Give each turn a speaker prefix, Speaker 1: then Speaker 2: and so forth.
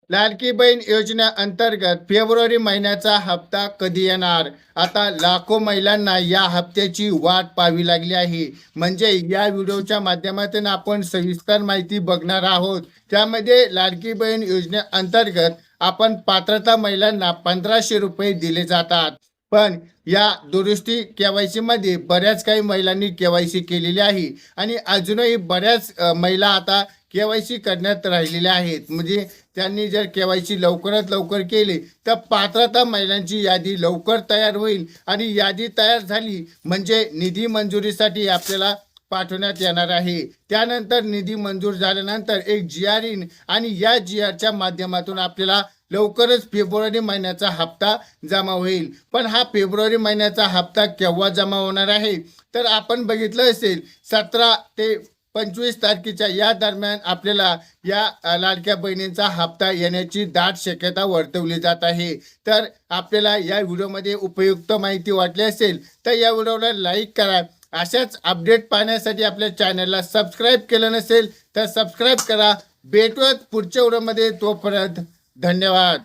Speaker 1: लाडकी बहीण योजना अंतर्गत फेब्रुवारी महिन्याचा हप्ता कधी येणार? आता लाखो महिलांना या हप्त्याची वाट पाहावी लागली आहे. म्हणजे या व्हिडिओच्या माध्यमातून आपण सविस्तर माहिती बघणार आहोत. त्यामध्ये लाडकी बहीण योजने अंतर्गत आपण पात्रता महिलांना 1500 रुपये दिले जातात. पण या दुरुस्ती केवायसी मध्ये बऱ्याच काही महिलांनी केवायसी केलेली आहे आणि अजूनही बऱ्याच महिला आता केवायसी करण्यात राहिलेल्या आहेत. म्हणजे त्यांनी जर केवायसी लवकरात लवकर केली तर पात्रता महिलांची यादी लवकर तयार होईल आणि यादी तयार झाली म्हणजे निधी मंजुरीसाठी आपल्याला पाठवण्यात येणार आहे. त्यानंतर निधी मंजूर झाल्यानंतर एक GR येईल आणि या GRच्या माध्यमातून आपल्याला लवकरच फेब्रुवारी महिन्याचा हप्ता जमा होईल. पण हा फेब्रुवारी महिन्याचा हप्ता केव्हा जमा होणार आहे? तर आपण बघितलं असेल 17 ते 25 तारखेच्या या दरम्यान आपल्याला या लाडक्या बहिणींचा हप्ता येण्याची दाट शक्यता वर्तवली जात आहे. तर आपल्याला या व्हिडिओमध्ये उपयुक्त माहिती वाटली असेल तर या व्हिडिओला लाईक करा. अशाच अपडेट पाहण्यासाठी आपल्या चॅनलला सबस्क्राईब केलं नसेल तर सबस्क्राईब करा. भेटूयात पुढच्या व्हिडिओमध्ये. तोपर्यंत धन्यवाद.